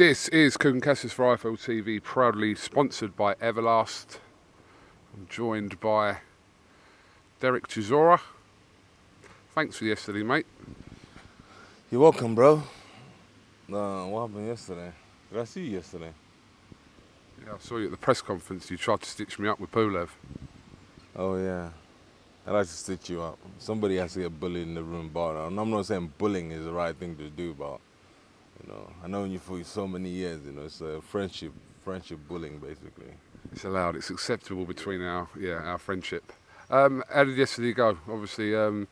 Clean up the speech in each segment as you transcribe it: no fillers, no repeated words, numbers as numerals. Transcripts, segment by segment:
This is KUGAN CASSIUS for IFL TV, proudly sponsored by Everlast. I'm joined by Derek Chisora. Thanks for yesterday, mate. You're welcome, bro. What happened yesterday? Did I see you yesterday? Yeah, I saw you at the press conference. You tried to stitch me up with Pulev. Oh, yeah. I like to stitch you up. Somebody has to get bullied in the room, but I'm not saying bullying is the right thing to do, but, I know you for so many years, it's a friendship bullying, basically. It's allowed. It's acceptable between our friendship. How did yesterday go? Obviously, a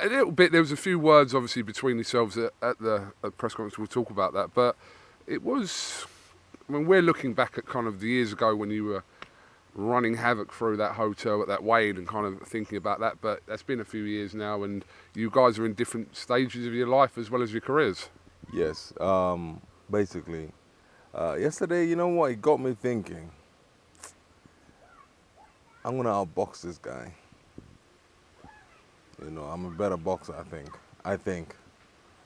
little bit. There was a few words, obviously, between yourselves at the press conference. We'll talk about that. But it was, we're looking back at kind of the years ago when you were running havoc through that hotel at that Whyte and kind of thinking about that. But that's been a few years now, and you guys are in different stages of your life as well as your careers. Yes. Basically, yesterday, you know what? It got me thinking. I'm going to outbox this guy. I'm a better boxer, I think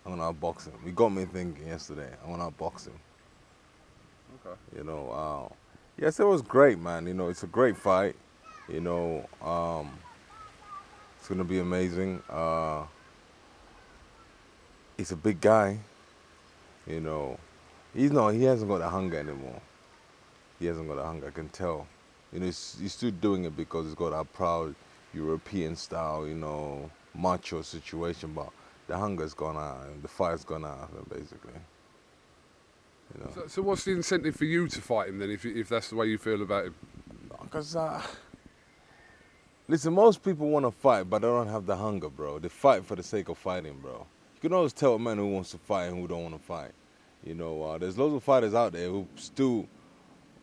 I'm going to outbox him. It got me thinking yesterday. I'm going to outbox him. Okay. Yes, it was great, man. It's a great fight. It's going to be amazing. He's a big guy. He hasn't got the hunger anymore. He hasn't got the hunger, I can tell. He's still doing it because he's got that proud European style, macho situation, but the hunger's gone out and the fire's gone out of him, basically. So what's the incentive for you to fight him then, if that's the way you feel about him? Because, listen, most people want to fight, but they don't have the hunger, bro. They fight for the sake of fighting, bro. You can always tell a man who wants to fight and who don't want to fight. There's loads of fighters out there who still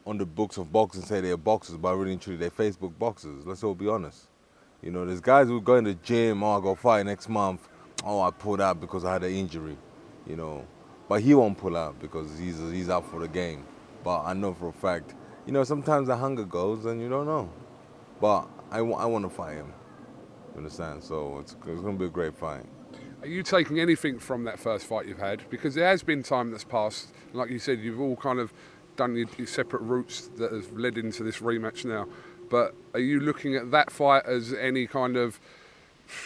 on the books of boxing say they're boxers, but really and truly they're Facebook boxers. Let's all be honest. There's guys who go in the gym, I'll go fight next month. Oh, I pulled out because I had an injury, But he won't pull out because he's out for the game. But I know for a fact, sometimes the hunger goes and you don't know. But I want to fight him. You understand? So it's going to be a great fight. Are you taking anything from that first fight you've had? Because there has been time that's passed. Like you said, you've all kind of done your separate routes that have led into this rematch now. But are you looking at that fight as any kind of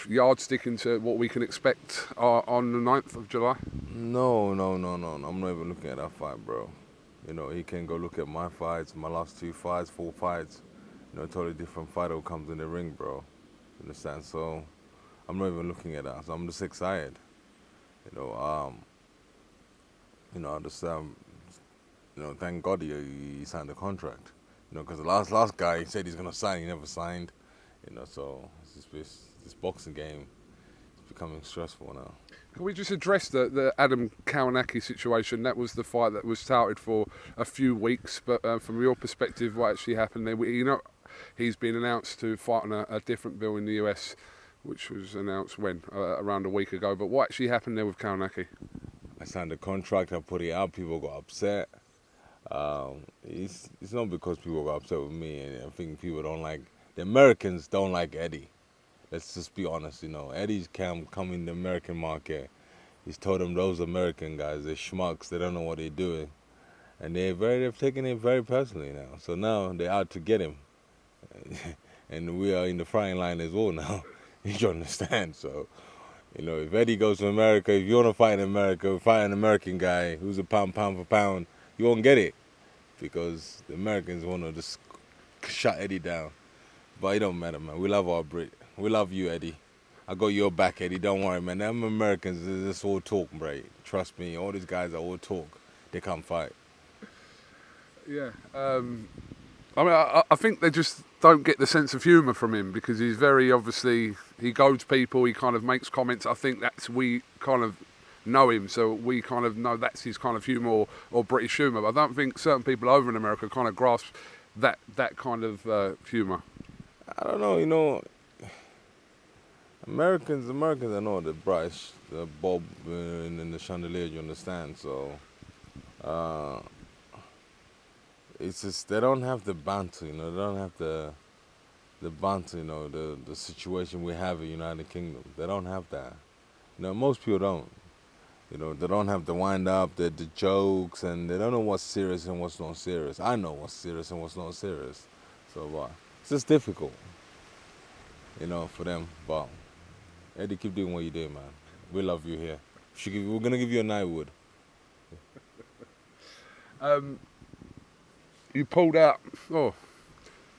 yardstick into what we can expect on the 9th of July? No. I'm not even looking at that fight, bro. He can go look at my fights, my last 2 fights, 4 fights. Totally different fighter who comes in the ring, bro. You understand? So I'm not even looking at that. So I'm just excited. I understand. Thank God he signed the contract. Because the last guy, he said he's gonna sign, he never signed. So this boxing game is becoming stressful now. Can we just address the Adam Kownacki situation? That was the fight that was touted for a few weeks, but from your perspective, what actually happened there? He's been announced to fight on a different bill in the US, which was announced around a week ago. But what actually happened there with Kownacki? I signed the contract, I put it out, people got upset. It's not because people got upset with me, and I think the Americans don't like Eddie. Let's just be honest, Eddie's come in the American market. He's told them those American guys, they're schmucks, they don't know what they're doing. And they've taken it very personally now. So now they're out to get him. And we are in the frying line as well now. You understand? So, if Eddie goes to America, if you want to fight in America, fight an American guy who's a pound for pound, you won't get it. Because the Americans want to just shut Eddie down. But it don't matter, man. We love our Brit. We love you, Eddie. I got your back, Eddie. Don't worry, man. Them Americans, they're just all talk, bro. Trust me. All these guys are all talk. They can't fight. Yeah. I think they just don't get the sense of humour from him because he's very obviously, he goads people, he kind of makes comments. I think we kind of know him, so we kind of know that's his kind of humour or British humour. But I don't think certain people over in America kind of grasp that kind of humour. I don't know, Americans, I know the Bryce, the bulb and the chandelier, you understand, so it's just, they don't have the banter, they don't have the banter, the situation we have in the United Kingdom. They don't have that. Most people don't. You know, they don't have the wind up, the jokes, and they don't know what's serious and what's not serious. I know what's serious and what's not serious. So it's just difficult, you know, for them. But Eddie, keep doing what you do, man. We love you here. We're gonna give you a Nightwood. You pulled out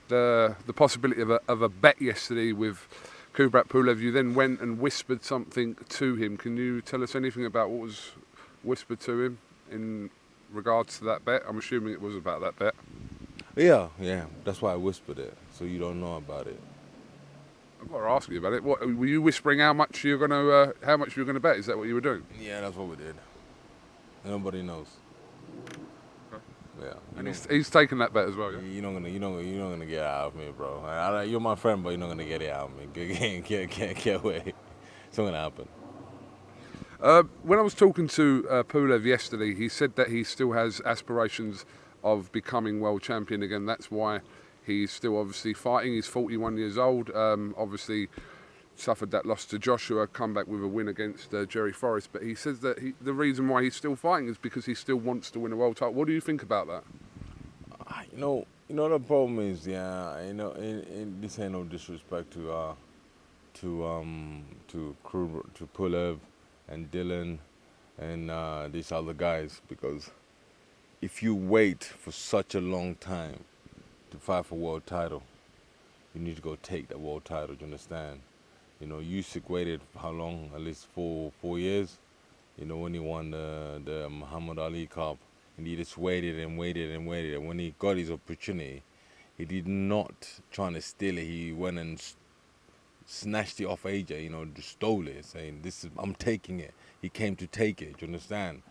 the possibility of a bet yesterday with Pulev. You then went and whispered something to him. Can you tell us anything about what was whispered to him in regards to that bet? I'm assuming it was about that bet. Yeah. That's why I whispered it, so you don't know about it. I've got to ask you about it. What were you whispering? How much you're gonna bet? Is that what you were doing? Yeah, that's what we did. Nobody knows. Yeah. And he's taken that bet as well. Yeah. You're not gonna get it out of me, bro. You're my friend, but you're not gonna get it out of me. Get away. It's not gonna happen. When I was talking to Pulev yesterday, he said that he still has aspirations of becoming world champion again. That's why he's still obviously fighting. He's 41 years old. Obviously suffered that loss to Joshua, come back with a win against Jerry Forrest. But he says that the reason why he's still fighting is because he still wants to win a world title. What do you think about that? You know the problem is, this ain't no disrespect to Pulev and Dylan and these other guys, because if you wait for such a long time to fight for world title, you need to go take that world title. Do you understand? You know, Usyk waited how long? At least 4 years. You know, when he won the Muhammad Ali Cup, and he just waited and waited and waited. And when he got his opportunity, he did not try to steal it. He went and snatched it off AJ. You know, just stole it, saying, I'm taking it." He came to take it. Do you understand?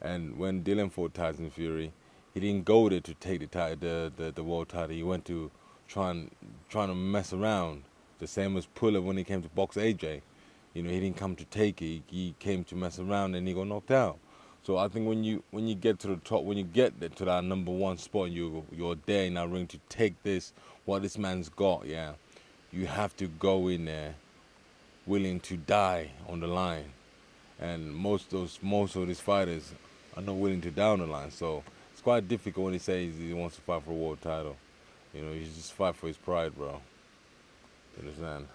And when Dylan fought Tyson Fury, he didn't go there to take the world title. He went to trying to mess around. The same as Pulev when he came to box AJ. You know, he didn't come to take it. He came to mess around and he got knocked out. So I think when you get to the top, when you get to that number one spot, and you're there in that ring to take what this man's got, yeah, you have to go in there willing to die on the line. And most of these fighters are not willing to die on the line. So it's quite difficult when he says he wants to fight for a world title. You know, he's just fight for his pride, bro. You understand?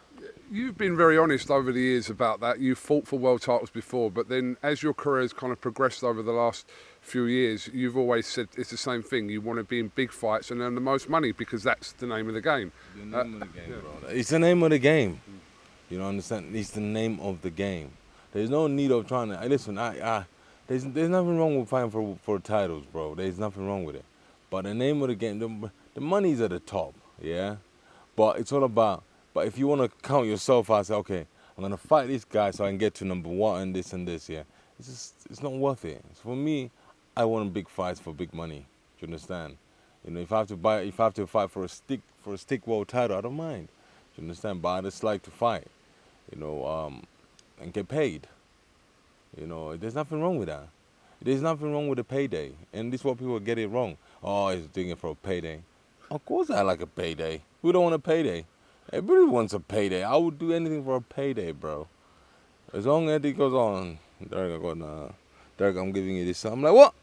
You've been very honest over the years about that. You've fought for world titles before, but then as your career has kind of progressed over the last few years, you've always said it's the same thing. You want to be in big fights and earn the most money because that's the name of the game. The name of the game, bro. It's the name of the game. You know, understand? It's the name of the game. There's no need of trying to... Listen, there's nothing wrong with fighting for titles, bro. There's nothing wrong with it. But the name of the game, the money's at the top, yeah? But it's all about... But if you want to count yourself out, say, okay, I'm going to fight this guy so I can get to number one and this, yeah. It's not worth it. So for me, I want big fights for big money. Do you understand? You know, if I have to fight for a stick world title, I don't mind. Do you understand? But I just like to fight, you know, and get paid. You know, there's nothing wrong with that. There's nothing wrong with a payday. And this is what people get it wrong. Oh, he's doing it for a payday. Of course I like a payday. Who don't want a payday? Everybody wants a payday. I would do anything for a payday, bro. As long as it goes on, Derek, I'm giving you this. I'm like, what?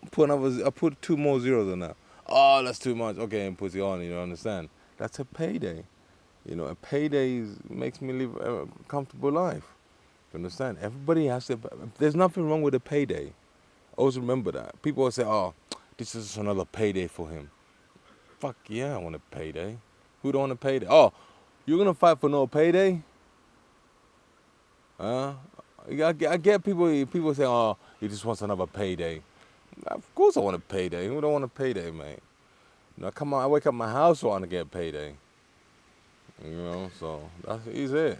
I put 2 more zeros on that. Oh, that's too much. Okay, and puts it on. You understand? That's a payday. You know, a payday makes me live a comfortable life. You understand? Everybody has to. There's nothing wrong with a payday. Always remember that. People will say, "Oh, this is another payday for him." Fuck yeah, I want a payday. Who don't want a payday? Oh. You're gonna fight for no payday? I get people say, "Oh, he just wants another payday." Of course I want a payday. Who don't want a payday, mate? Now come on, I wake up my house wanting to get a payday. You know, so that's easy.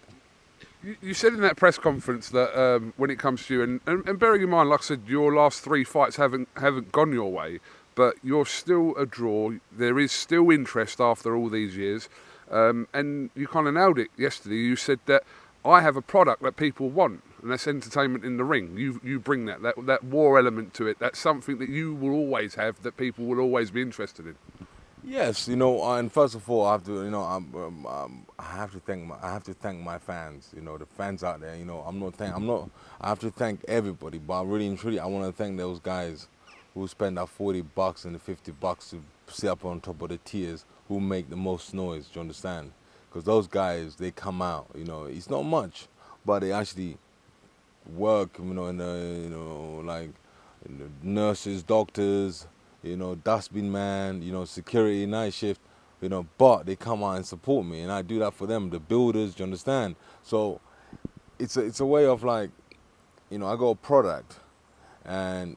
You said in that press conference that when it comes to you, and bearing in mind, like I said, your last 3 fights haven't gone your way, but you're still a draw. There is still interest after all these years. And you kind of nailed it yesterday. You said that I have a product that people want, and that's entertainment in the ring. You bring that war element to it. That's something that you will always have, that people will always be interested in. Yes, you know, and first of all, I have to, you know, I have to thank my fans. You know, the fans out there. You know, I'm not. I have to thank everybody, but really and truly, I want to thank those guys who spend that $40 and the $50 to sit up on top of the tiers, who make the most noise. Do you understand? Because those guys, they come out. You know, it's not much, but they actually work. You know, in the, you know, like nurses, doctors, you know, dustbin man, you know, security, night shift, you know, but they come out and support me, and I do that for them, the builders, do you understand? So it's a way of like, you know, I got a product, and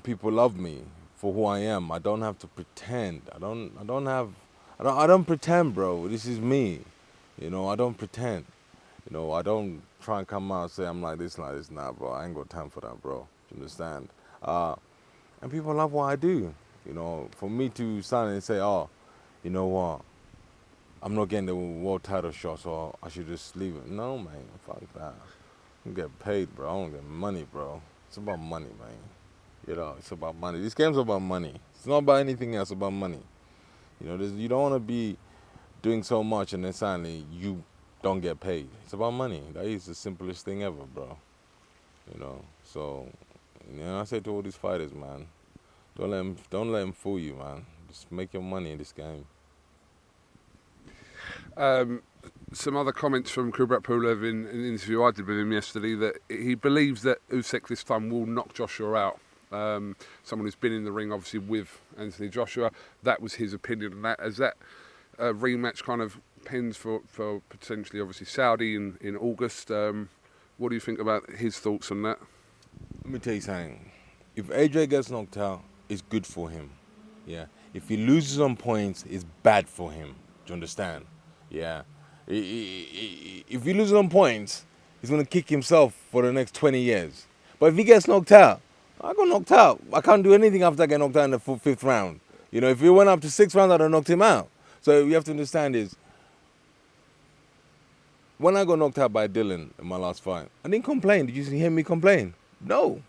people love me for who I am. I don't have to pretend. I don't pretend, bro. This is me. You know, I don't pretend. You know, I don't try and come out and say I'm like this, nah, bro. I ain't got time for that, bro. Do you understand? And people love what I do. You know, for me to stand and say, oh, you know what, I'm not getting the world title shot, so I should just leave it. No, man, fuck that. I'm getting paid, bro. I don't get money, bro. It's about money, man. You know, it's about money. This game's about money. It's not about anything else, it's about money. You know, you don't want to be doing so much and then suddenly you don't get paid. It's about money. That is the simplest thing ever, bro. You know, so, you know, I say to all these fighters, man, don't let them fool you, man. Just make your money in this game. Some other comments from Kubrat Pulev in an interview I did with him yesterday, that he believes that Usyk this time will knock Joshua out. Someone who's been in the ring, obviously, with Anthony Joshua. That was his opinion on that. As that rematch kind of pens for potentially, obviously, Saudi in August. What do you think about his thoughts on that? Let me tell you something. If AJ gets knocked out, it's good for him. Yeah. If he loses on points, it's bad for him. Do you understand? Yeah. If he loses on points, he's going to kick himself for the next 20 years. But if he gets knocked out, I got knocked out. I can't do anything after I get knocked out in the fifth round. You know, if he went up to 6 rounds, I'd have knocked him out. So you have to understand is, when I got knocked out by Dylan in my last fight, I didn't complain. Did you hear me complain? No.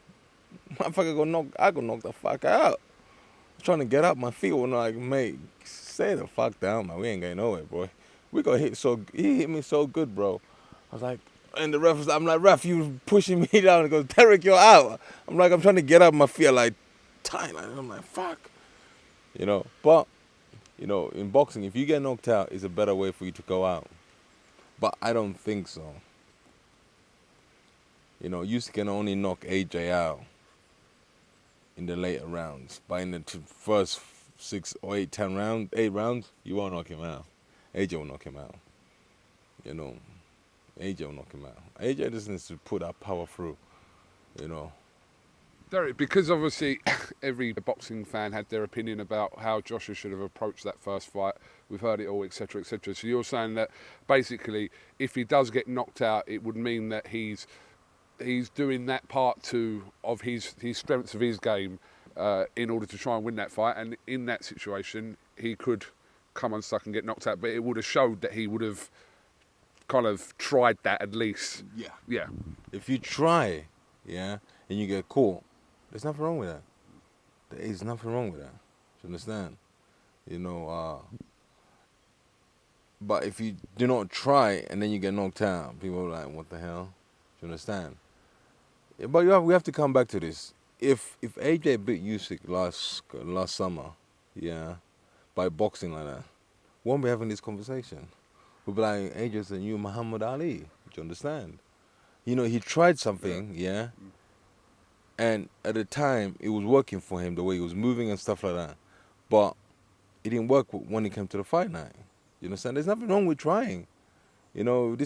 I got knocked the fuck out. I was trying to get up. My feet were like, mate, stay the fuck down, man. We ain't going nowhere, boy. We got hit he hit me so good, bro. I was like, and the ref was, I'm like, ref, you pushing me down. He goes, Derek, you're out. I'm like, I'm trying to get up. My feet are like tight. I'm like, fuck. You know, but, you know, in boxing, if you get knocked out, it's a better way for you to go out. But I don't think so. You know, you can only knock AJ out in the later rounds. But in the first 6 or 8 rounds, you won't knock him out. AJ will knock him out. You know, AJ will knock him out. AJ just needs to put that power through, you know. Derek, because obviously every boxing fan had their opinion about how Joshua should have approached that first fight. We've heard it all, etc., etc. So you're saying that basically, if he does get knocked out, it would mean that he's doing that part two of his strengths of his game in order to try and win that fight. And in that situation, he could come unstuck and get knocked out. But it would have showed that he would have kind of tried that at least. Yeah. Yeah. If you try, yeah, and you get caught, there's nothing wrong with that. There is nothing wrong with that. Do you understand? You know, but if you do not try and then you get knocked out, people are like, what the hell? Do you understand? Yeah, but we have to come back to this. If AJ beat Usyk last summer, yeah, by boxing like that, we won't be having this conversation. We'll be like, AJ's the new Muhammad Ali. Do you understand? You know, he tried something, yeah, and at the time, it was working for him, the way he was moving and stuff like that. But it didn't work when it came to the fight night. You understand? There's nothing wrong with trying. You know,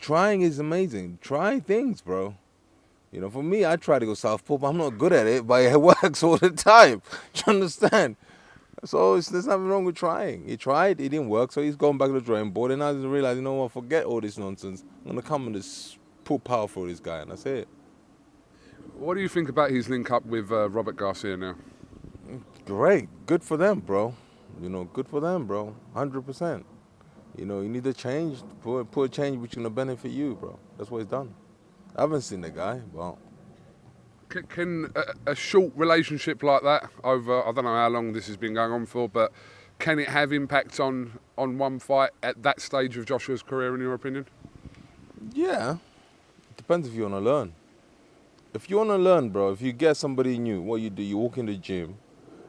trying is amazing. Try things, bro. You know, for me, I try to go southpaw, but I'm not good at it, but it works all the time. Do you understand? So there's nothing wrong with trying. He tried, it didn't work, so he's gone back to the drawing board, and now he's realized, you know what, forget all this nonsense. I'm going to come and just put power for this guy, and that's it. What do you think about his link up with Robert Garcia now? Great. Good for them, bro. You know, good for them, bro. 100%. You know, you need to change, put a change which is going to benefit you, bro. That's what he's done. I haven't seen the guy, but... Can a short relationship like that over, I don't know how long this has been going on for, but can it have impact on one fight at that stage of Joshua's career, in your opinion? Yeah. It depends if you want to learn. If you want to learn, bro, if you get somebody new, what you do, you walk in the gym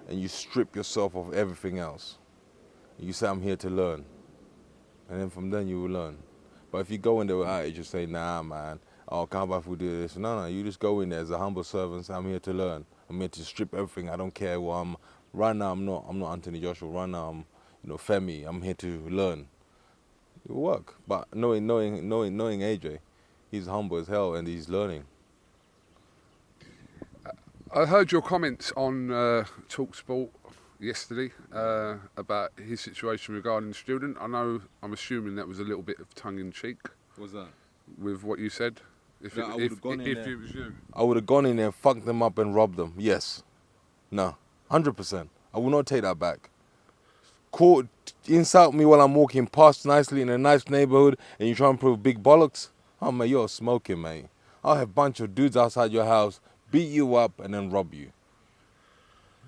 and you strip yourself of everything else. You say, I'm here to learn. And then from then you will learn. But if you go in there with attitude, just say, nah, man, oh, can't buy food, do this. No, you just go in there as a humble servant, say, I'm here to learn. I'm here to strip everything. I don't care what I'm. Right now, I'm not Anthony Joshua. Right now, I'm, Femi. I'm here to learn. It will work. But knowing AJ, he's humble as hell and he's learning. I heard your comments on TalkSport yesterday about his situation regarding the student. I'm assuming that was a little bit of tongue-in-cheek. What's that? With what you said. If I it would've gone in there. it was you. I would have gone in there, fucked them up and robbed them. Yes. No. 100%. I will not take that back. Insult me while I'm walking past nicely in a nice neighborhood and you try and prove big bollocks? Oh, man, you're smoking, mate. I'll have a bunch of dudes outside your house, beat you up, and then rob you.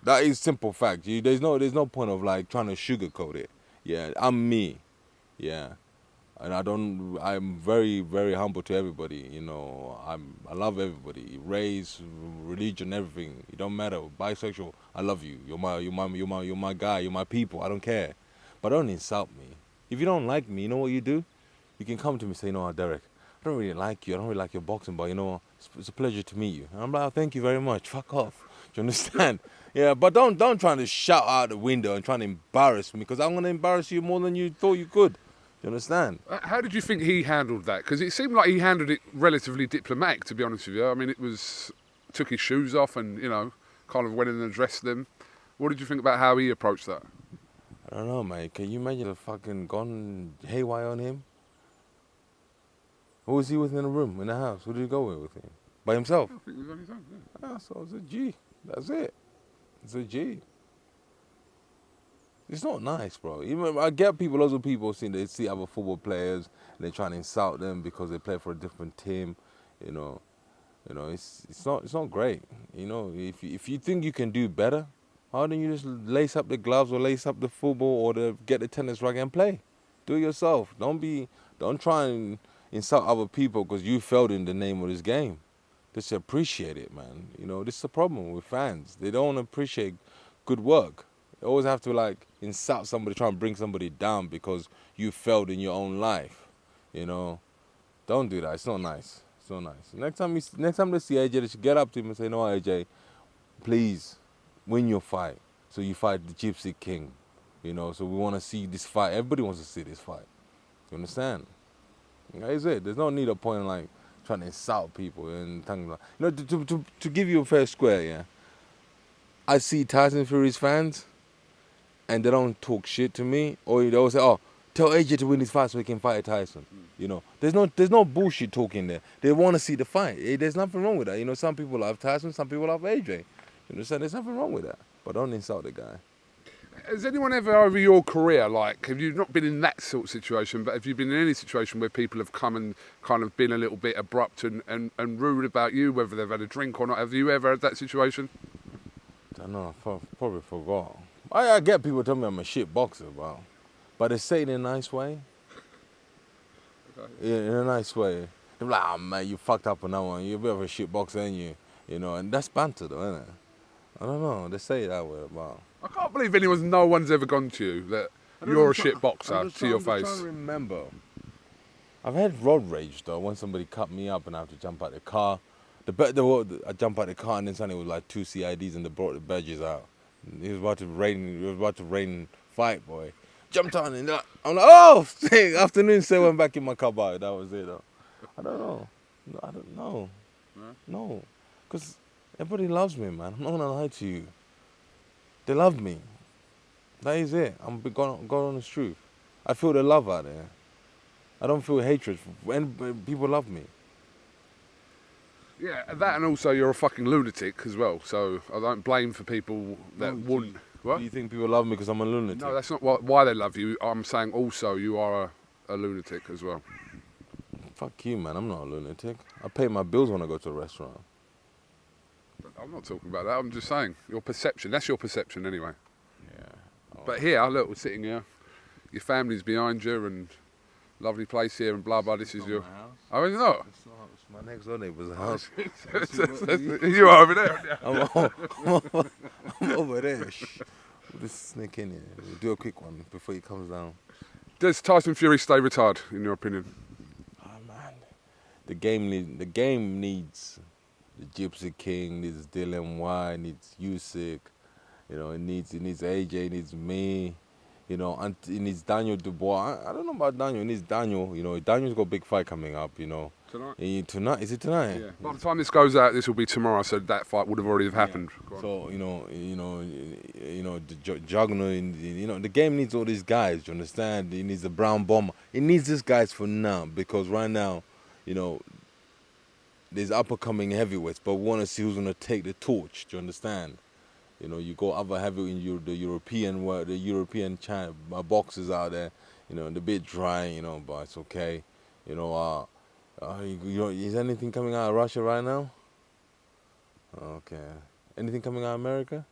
That is simple fact. There's no point of like trying to sugarcoat it. Yeah, I'm me. Yeah. And I'm very, very humble to everybody. I love everybody. Race, religion, everything. It don't matter. Bisexual, I love you. You're my guy. You're my people. I don't care. But don't insult me. If you don't like me, you know what you do? You can come to me and say, Derek, I don't really like you. I don't really like your boxing, but it's a pleasure to meet you. And I'm like, oh, thank you very much. Fuck off. Do you understand? Yeah, but don't try to shout out the window and try to embarrass me, because I'm going to embarrass you more than you thought you could. You understand? How did you think he handled that? Because it seemed like he handled it relatively diplomatic, to be honest with you. I mean, took his shoes off and, kind of went in and addressed them. What did you think about how he approached that? I don't know, mate. Can you imagine if fucking gone haywire on him? Who was he with in the room, in the house? Who did he go with him? By himself? I think he was on his own, yeah. Yeah, so it's a G. That's it. It's a G. It's not nice, bro. I get loads of people they see other football players and they try to insult them because they play for a different team. It's not great. If you think you can do better, why don't you just lace up the gloves or lace up the football or get the tennis racket and play? Do it yourself. Don't try and insult other people because you failed in the name of this game. Just appreciate it, man. This is the problem with fans. They don't appreciate good work. You always have to insult somebody, try and bring somebody down because you failed in your own life. Don't do that. It's not nice. It's not nice. Next time they see AJ, they should get up to him and say, "No, AJ, please win your fight. So you fight the Gypsy King. So we want to see this fight. Everybody wants to see this fight. You understand? That is it. There's no need of point in trying to insult people and to give you a fair square. Yeah, I see Tyson Fury's fans, and they don't talk shit to me, or they always say, "Oh, tell AJ to win this fight so he can fight Tyson." There's no bullshit talking there. They want to see the fight. There's nothing wrong with that. Some people love Tyson, some people love AJ. You understand? There's nothing wrong with that. But don't insult the guy. Has anyone ever over your career, have you not been in that sort of situation, but have you been in any situation where people have come and kind of been a little bit abrupt and rude about you, whether they've had a drink or not? Have you ever had that situation? I don't know. I probably forgot. I get people tell me I'm a shit boxer, but they say it in a nice way. Okay. Yeah, in a nice way. They're like, "Oh, man, you fucked up on that one. You're a bit of a shit boxer, ain't you?" And that's banter, though, isn't it? I don't know. They say it that way, but I can't believe no one's ever gone to you that you're a shit boxer to your face. I'm trying to remember. I've had road rage, though, when somebody cut me up and I have to jump out the car. I jump out the car and then suddenly it was like 2 CIDs and they brought the badges out. It was about to rain fight, boy. Jumped on and I'm like, oh, afternoon, so I went back in my car. That was it, though. I don't know. I don't know. No. Because everybody loves me, man. I'm not going to lie to you. They love me. That is it. I'm God honest truth. I feel the love out there. I don't feel hatred. People love me. Yeah, that and also you're a fucking lunatic as well. So I don't blame for people that wouldn't. What? Do you think people love me because I'm a lunatic? No, that's not why they love you. I'm saying also you are a lunatic as well. Fuck you, man. I'm not a lunatic. I pay my bills when I go to a restaurant. I'm not talking about that. I'm just saying your perception. That's your perception anyway. Yeah. But here, look, we're sitting here. Your family's behind you, and lovely place here, and blah blah. This is your. My house. Oh, is it not? It's my next door neighbour's house. You are over there. I'm over there. Shh. We'll just sneak in here. We'll do a quick one before he comes down. Does Tyson Fury stay retired, in your opinion? Oh man, the game needs the Gypsy King, needs Dylan Whyte, needs Usyk. You know, it needs AJ, it needs me. You know, and it needs Daniel Dubois. I don't know about Daniel. It needs Daniel. You know, Daniel's got a big fight coming up. You know, tonight. Is it tonight? Yeah. By the time this goes out, this will be tomorrow. So that fight would have already happened. Yeah. So the juggernaut. You know, the game needs all these guys. You understand? It needs the brown bomber. It needs these guys for now because right now, you know, there's up and coming heavyweights, but we want to see who's gonna take the torch. Do you understand? You know, you go other heavy in the European world, the European boxers out there. You know, they're a bit dry. You know, but it's okay. You know, is anything coming out of Russia right now? Okay. Anything coming out of America?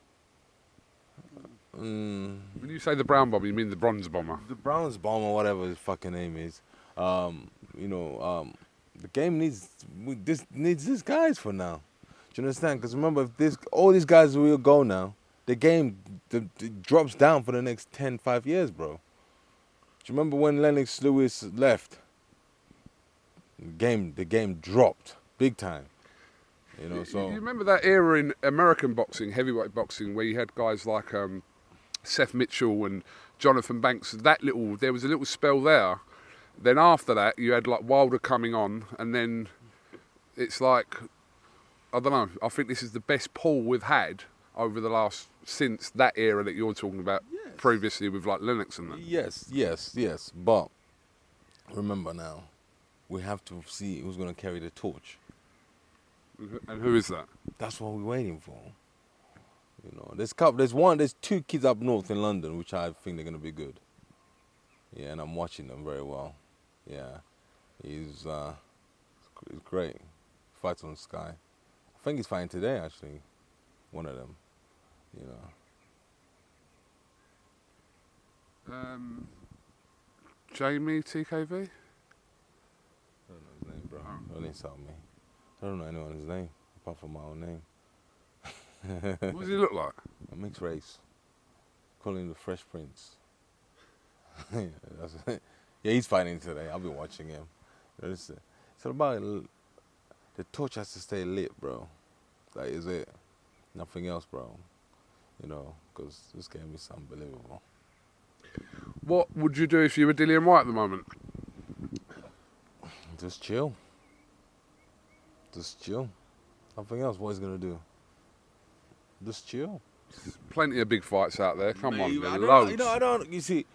When you say the brown bomber, you mean the bronze bomber? The bronze bomber, whatever his fucking name is. You know, the game needs these guys for now. Do you understand? Because remember, if all these guys will go now, the game drops down for the next 5 years, bro. Do you remember when Lennox Lewis left? The game dropped big time. You know, so you remember that era in American boxing, heavyweight boxing, where you had guys like Seth Mitchell and Jonathan Banks. There was a little spell there. Then after that, you had like Wilder coming on, and then it's like, I don't know. I think this is the best pull we've had over the since that era that you're talking about. Yes. Previously with like Lennox and that. Yes. But remember now, we have to see who's going to carry the torch. And who is that? That's what we're waiting for. You know, there's 2 kids up north in London which I think they're going to be good. Yeah, and I'm watching them very well. Yeah, he's great. Fights on Sky. I think he's fighting today, actually. One of them, you know. Jamie TKV? I don't know his name, bro. Don't insult me. I don't know anyone's name, apart from my own name. What does he look like? A mixed race. Call him the Fresh Prince. Yeah, he's fighting today. I'll be watching him. It's about the torch has to stay lit, bro. That is it. Nothing else, bro. You know, because this game is unbelievable. What would you do if you were Dillian Whyte at the moment? Just chill. Nothing else. What he's going to do? Just chill. There's plenty of big fights out there. Come on, there are loads. You see,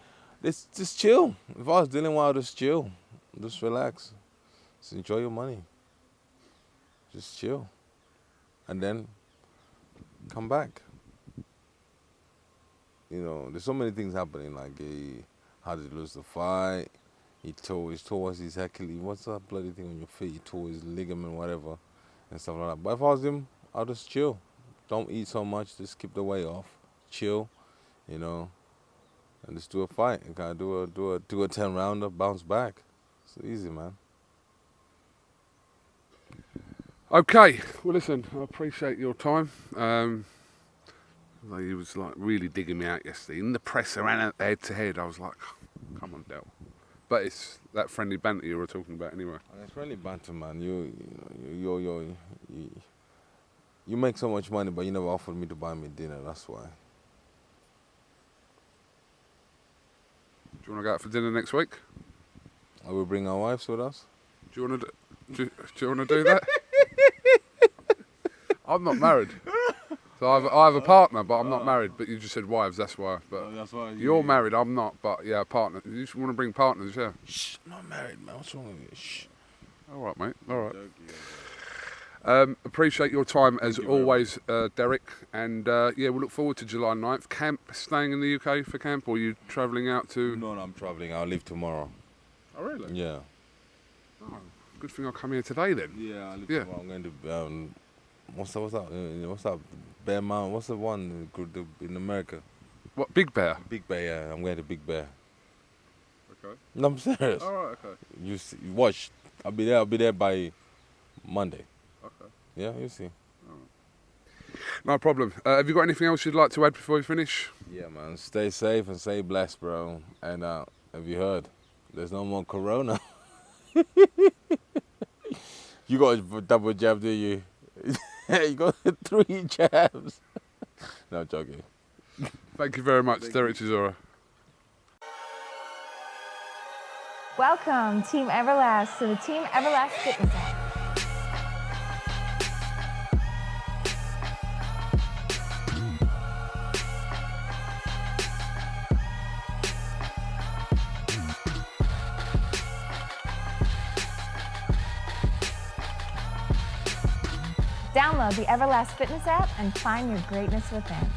just chill. If I was Dillian Whyte, just chill. Just relax. Just enjoy your money. Just chill. And then come back. You know, there's so many things happening. Like, how did he lose the fight? He tore his Achilles. What's that bloody thing on your feet? He tore his ligament, whatever, and stuff like that. But if I was him, I'll just chill. Don't eat so much. Just keep the weight off. Chill, you know, and just do a fight and kind of do a 10-rounder, bounce back. It's easy, man. Okay, well listen, I appreciate your time. He was like really digging me out yesterday. In the press around head to head, I was like, come on, Del. But it's that friendly banter you were talking about anyway. It's friendly banter, man. You make so much money, but you never offered me to buy me dinner. That's why. Do you want to go out for dinner next week? I will bring our wives with us. Do you want to do that? I'm not married. So I have a partner, but I'm not married. But you just said wives, that's why. But that's why you're married, I'm not. But yeah, partner. You just want to bring partners, yeah? Shh, I'm not married, man. What's wrong with you? Shh. All right, mate. All right. Appreciate your time as always, Derek. And yeah, we'll look forward to July 9th. Camp, staying in the UK for camp, or are you travelling out to? No, I'm travelling. I'll leave tomorrow. Oh, really? Yeah. Oh, good thing I'll come here today then. Yeah, I'll leave tomorrow. I'm going to what's that? What's that? Bear Mountain. What's the one in America? What, Big Bear? Big Bear, yeah. I'm going to Big Bear. Okay. No, I'm serious. All right, okay. You watch. I'll be there by Monday. Okay. Yeah, you see. No problem. Have you got anything else you'd like to add before we finish? Yeah, man. Stay safe and stay blessed, bro. And have you heard? There's no more corona. You got a double jab, do you? You got 3 jabs. No, joking. Thank you very much, Derek Chisora. Welcome, Team Everlast, to the Team Everlast Fitness app. Download the Everlast Fitness app and find your greatness within.